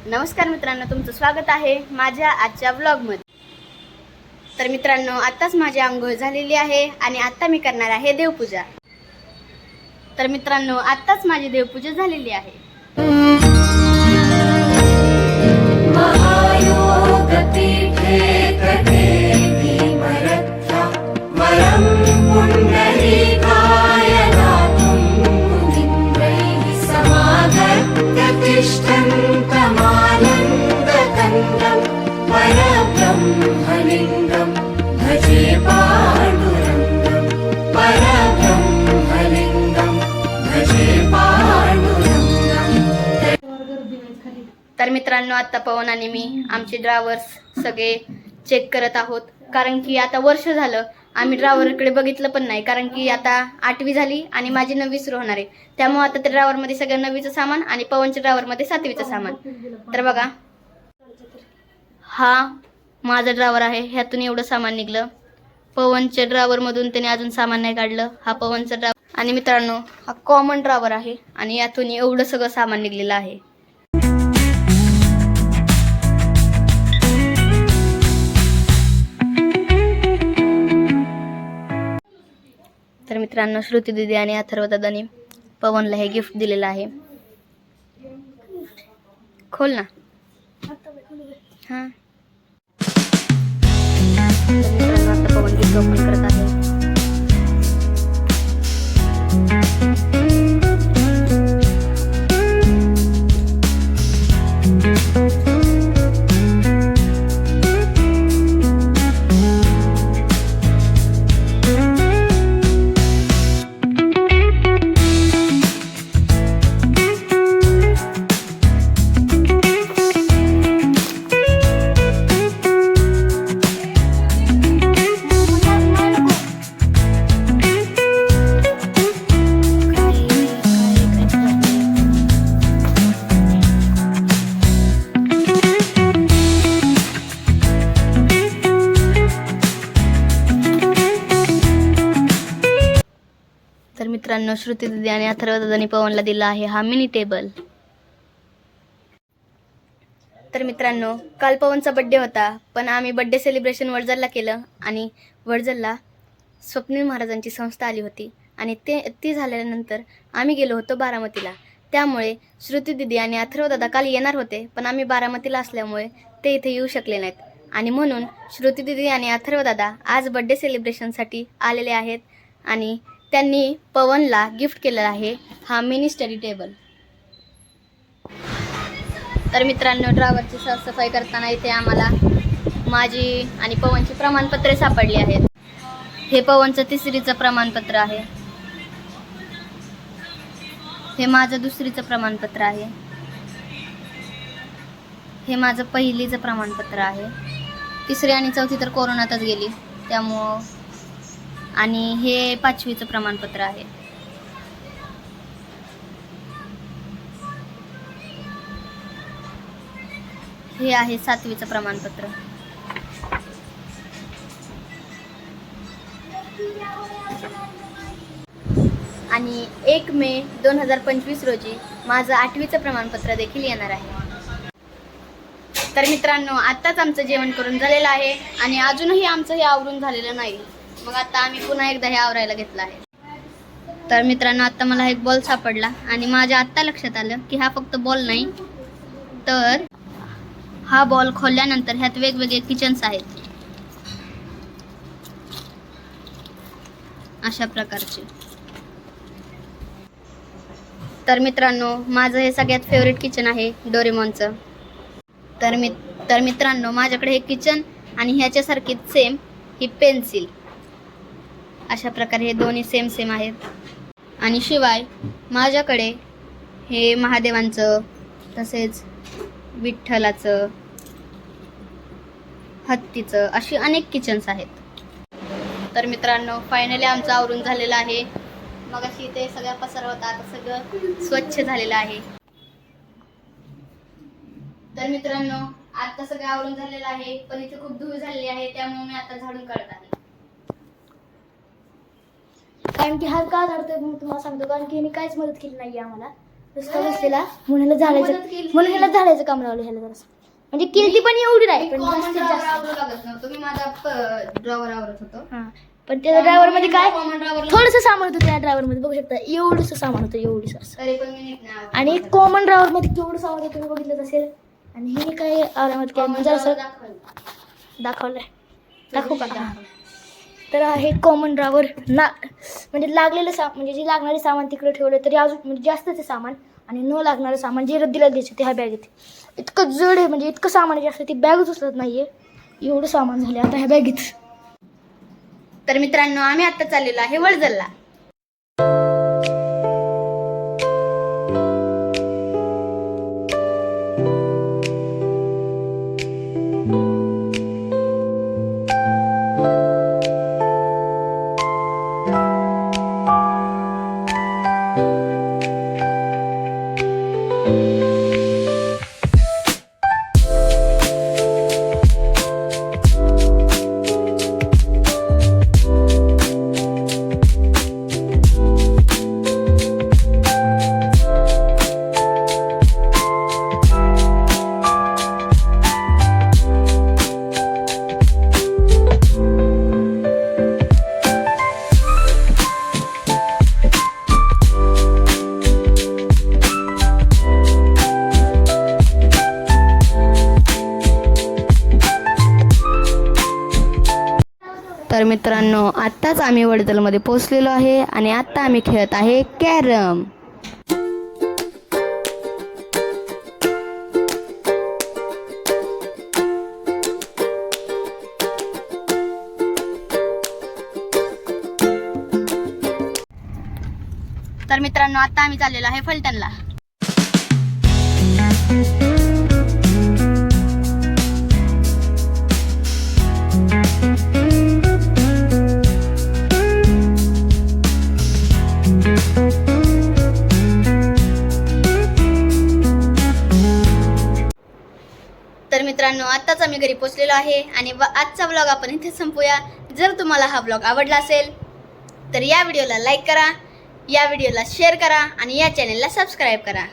नमस्कार मित्रांनो, तुमचं स्वागत आहे माझ्या आजच्या व्लॉगमध्ये। तर मित्रांनो, आत्ताच माझी आंघोळ झालेली आहे आणि आता मी करणार आहे देवपूजा। तर मित्रांनो, आत्ताच माझी देवपूजा झालेली आहे। तर मित्रांनो, आता पवन आणि मी आमचे ड्रायव्हर्स सगळे चेक करत आहोत, कारण की आता वर्ष झालं आम्ही ड्रायव्हरकडे बघितलं पण नाही, कारण की आता 8वी झाली आणि माझी 9वी सुरू होणार आहे। त्यामुळे आता त्या ड्रायव्हरमध्ये सगळं 9वीचं सामान आणि पवनच्या ड्रायव्हरमध्ये 7वीचं सामान। तर बघा, हा माझा ड्रायव्हर आहे, ह्यातून एवढं सामान निघलं। पवनच्या ड्रायव्हरमधून त्याने अजून सामान नाही काढलं, हा पवनचा ड्रायव्हर। आणि मित्रांनो, हा कॉमन ड्रायव्हर आहे आणि यातून एवढं सगळं सामान निघलेलं आहे। तर मित्रांनो, श्रुती दीदी आणि अथर्व दादांनी पवनला हे गिफ्ट दिलेलं आहे। खोल ना। हां, आता पवन गिफ्ट ओपन करत आहे। तर मित्रांनो, श्रुती दीदी आणि अथर्व दादांनी पवनला दिला आहे हा मिनी टेबल। तर मित्रांनो, काल पवनचा बड्डे होता, पण आम्ही बड्डे सेलिब्रेशन वडजरला केलं आणि वडजरला स्वप्नील महाराजांची संस्था आली होती आणि ती झाल्यानंतर आम्ही गेलो होतो बारामतीला। त्यामुळे श्रुती दीदी आणि अथर्व दादा काल येणार होते, पण आम्ही बारामतीला असल्यामुळे ते इथे येऊ शकले नाहीत आणि म्हणून श्रुती दीदी आणि अथर्व दादा आज बड्डे सेलिब्रेशनसाठी आलेले आहेत आणि त्यांनी पवनला गिफ्ट केलेला आहे हा मिनी स्टडी टेबल। तर मित्रांनो, ड्रायव्हरची साफसफाई करताना इथे आम्हाला माझी आणि पवनची प्रमाणपत्रे सापडली आहेत। हे पवनचं 3रीचं प्रमाणपत्र आहे, हे माझं 2रीचं प्रमाणपत्र आहे, हे माझं 1लीचं प्रमाणपत्र आहे। 3री आणि 4थी तर कोरोनातच गेली त्यामुळं, आणि हे 5वीचं प्रमाणपत्र आहे। हे आहे 7वीचं प्रमाणपत्र। आणि 1 मे 2025 रोजी माझं 8वीचं प्रमाणपत्र देखील येणार आहे। तर मित्रांनो, आत्ताच आमचं जेवण करून झालेलं आहे आणि अजूनही आमचं हे आवरून झालेलं नाही। मग आता आम्ही पुन्हा एकदा हे आवरायला घेतलं आहे। तर मित्रांनो, आता मला एक बॉल सापडला आणि माझ्या आत्ता लक्षात आलं की हा फक्त बॉल नाही, तर हा बॉल खोलल्यानंतर ह्यात वेगवेगळे किचन्स आहेत अशा प्रकारचे। तर मित्रांनो, माझं हे सगळ्यात फेवरेट किचन आहे डोरेमॉनचं। तर मित्रांनो, माझ्याकडे हे किचन आणि ह्याच्यासारखी सेम ही पेन्सिल, अशा प्रकारे हे दोन्ही सेम आहेत। आणि शिवाय माझ्याकडे हे महादेवांचं, तसेच विठ्ठलाचं, हत्तीचं, अशी अनेक किचन्स आहेत। तर मित्रांनो, फायनली आमचं आवरून झालेलं आहे। मग अशी इथे सगळा पसारा होता, आता सगळं स्वच्छ झालेलं आहे। तर मित्रांनो, आता सगळं आवरून झालेलं आहे, पण इथे खूप धूळ झालेली आहे, त्यामुळे मी आता झाडून काढत आहे। कारण की हा का झाडतोय मी तुम्हाला सांगतो, कारण की मी काहीच मदत केली नाही आम्हाला। नुसता बसलेला म्हणून ह्याला झाडायचं काम लावलं ह्याला जरासं. म्हणजे केलती पण एवढी नाही पण जास्तीत जास्त. तुम्ही माझा ड्रॉवर आवरत होतो. हा पण त्या ड्रायव्हर मध्ये काय कॉमन ड्रॉवर थोडंसं सामान होतं त्या ड्रायव्हर मध्ये बघू शकता एवढंसं सामान होतं एवढीसं. तरी पण मी नीट नाही आवरत. आणि कॉमन ड्रायव्हर मध्ये केवढं सामान होतं तुम्ही बघितलं असेल. आणि हे काय आरामात काय म्हणजे असं दाखवलंय दाखवू का हा. तर हे कॉमन ड्रायव्हर म्हणजे लागलेलं म्हणजे जे लागणारे सामान तिकडे ठेवलं तरी अजून म्हणजे जास्तच सामान आणि न लागणारं सामान जे रद्दीला द्यायचं ते ह्या बॅगेत. इतकं जड आहे म्हणजे इतकं सामान जास्त ती बॅगच उचलत नाहीये एवढं सामान झालं आता ह्या बॅगेत. तर मित्रांनो आम्ही आता चाललेलो आहे वडजरला. तर मित्रांनो आत्ताच आम्ही वडजरमध्ये पोहोचलेलो आहे आणि आत्ता आम्ही खेळत आहे कॅरम. तर मित्रांनो आता आम्ही चाललेलो आहे फलटणला. तर मित्रांनो आत्ताच आम्ही घरी पोहोचलेलो आहे आणि आजचा व्लॉग आपण इथे संपूया. जर तुम्हाला हा व्लॉग आवडला असेल तर या व्हिडिओला लाईक करा, या व्हिडिओला शेअर करा आणि या चॅनलला सबस्क्राईब करा.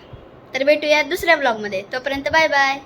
तर भेटूया दुसऱ्या व्लॉगमध्ये. तोपर्यंत बाय बाय.